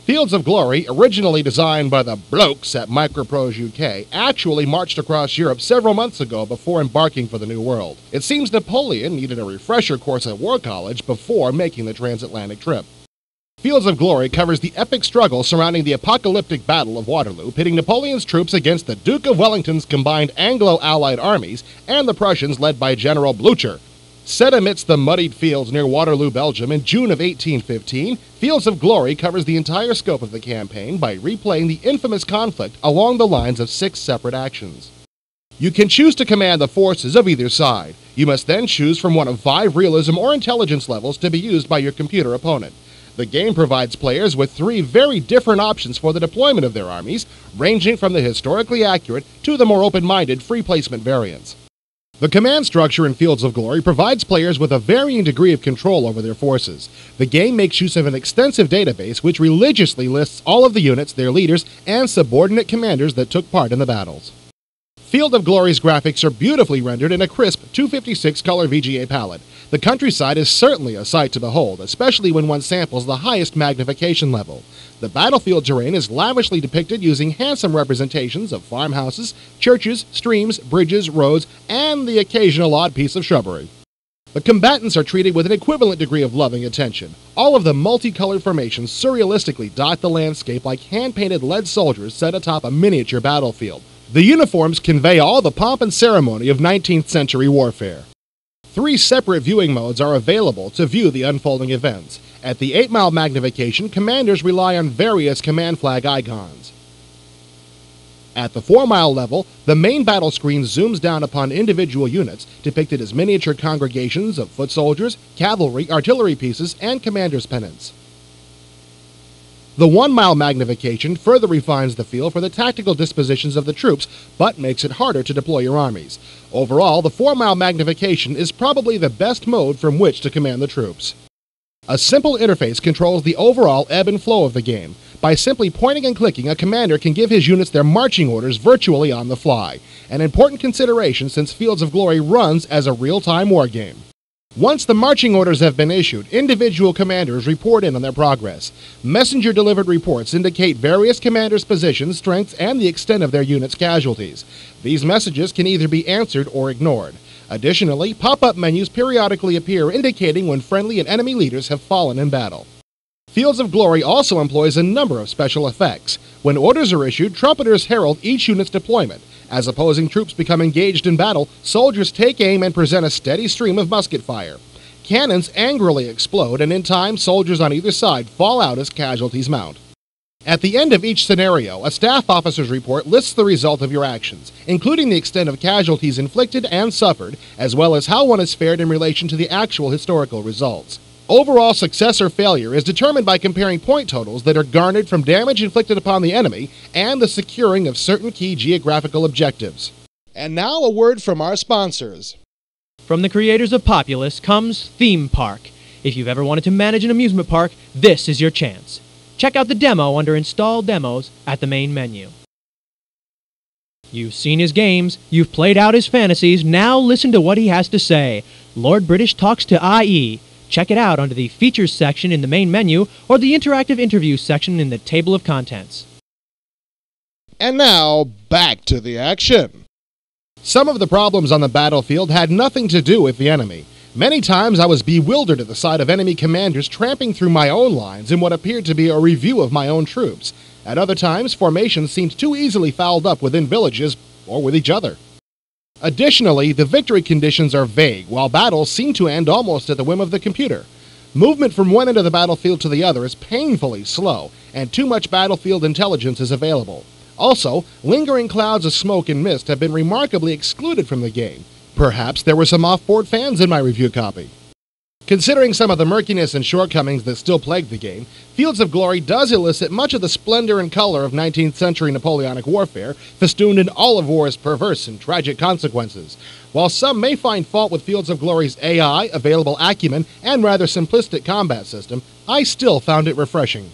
Fields of Glory, originally designed by the blokes at Microprose UK, actually marched across Europe several months ago before embarking for the New World. It seems Napoleon needed a refresher course at War College before making the transatlantic trip. Fields of Glory covers the epic struggle surrounding the apocalyptic Battle of Waterloo, pitting Napoleon's troops against the Duke of Wellington's combined Anglo-Allied armies and the Prussians led by General Blücher. Set amidst the muddied fields near Waterloo, Belgium in June of 1815, Fields of Glory covers the entire scope of the campaign by replaying the infamous conflict along the lines of 6 separate actions. You can choose to command the forces of either side. You must then choose from one of 5 realism or intelligence levels to be used by your computer opponent. The game provides players with 3 very different options for the deployment of their armies, ranging from the historically accurate to the more open-minded free placement variants. The command structure in Fields of Glory provides players with a varying degree of control over their forces. The game makes use of an extensive database which religiously lists all of the units, their leaders, and subordinate commanders that took part in the battles. Field of Glory's graphics are beautifully rendered in a crisp 256 color VGA palette. The countryside is certainly a sight to behold, especially when one samples the highest magnification level. The battlefield terrain is lavishly depicted using handsome representations of farmhouses, churches, streams, bridges, roads, and the occasional odd piece of shrubbery. The combatants are treated with an equivalent degree of loving attention. All of the multicolored formations surrealistically dot the landscape like hand-painted lead soldiers set atop a miniature battlefield. The uniforms convey all the pomp and ceremony of 19th century warfare. 3 separate viewing modes are available to view the unfolding events. At the 8-mile magnification, commanders rely on various command flag icons. At the 4-mile level, the main battle screen zooms down upon individual units, depicted as miniature congregations of foot soldiers, cavalry, artillery pieces, and commanders' pennants. The 1-mile magnification further refines the feel for the tactical dispositions of the troops, but makes it harder to deploy your armies. Overall, the 4-mile magnification is probably the best mode from which to command the troops. A simple interface controls the overall ebb and flow of the game. By simply pointing and clicking, a commander can give his units their marching orders virtually on the fly, an important consideration since Fields of Glory runs as a real-time wargame. Once the marching orders have been issued, individual commanders report in on their progress. Messenger-delivered reports indicate various commanders' positions, strengths, and the extent of their unit's casualties. These messages can either be answered or ignored. Additionally, pop-up menus periodically appear indicating when friendly and enemy leaders have fallen in battle. Fields of Glory also employs a number of special effects. When orders are issued, trumpeters herald each unit's deployment. As opposing troops become engaged in battle, soldiers take aim and present a steady stream of musket fire. Cannons angrily explode, and in time, soldiers on either side fall out as casualties mount. At the end of each scenario, a staff officer's report lists the result of your actions, including the extent of casualties inflicted and suffered, as well as how one has fared in relation to the actual historical results. Overall success or failure is determined by comparing point totals that are garnered from damage inflicted upon the enemy and the securing of certain key geographical objectives. And now a word from our sponsors. From the creators of Populous comes Theme Park. If you've ever wanted to manage an amusement park, this is your chance. Check out the demo under Install Demos at the main menu. You've seen his games, you've played out his fantasies, now listen to what he has to say. Lord British talks to IE. Check it out under the Features section in the main menu or the Interactive Interviews section in the table of contents. And now, back to the action. Some of the problems on the battlefield had nothing to do with the enemy. Many times I was bewildered at the sight of enemy commanders tramping through my own lines in what appeared to be a review of my own troops. At other times, formations seemed too easily fouled up within villages or with each other. Additionally, the victory conditions are vague, while battles seem to end almost at the whim of the computer. Movement from one end of the battlefield to the other is painfully slow, and too much battlefield intelligence is available. Also, lingering clouds of smoke and mist have been remarkably excluded from the game. Perhaps there were some off-board fans in my review copy. Considering some of the murkiness and shortcomings that still plague the game, Fields of Glory does elicit much of the splendor and color of 19th century Napoleonic warfare, festooned in all of war's perverse and tragic consequences. While some may find fault with Fields of Glory's AI, available acumen, and rather simplistic combat system, I still found it refreshing.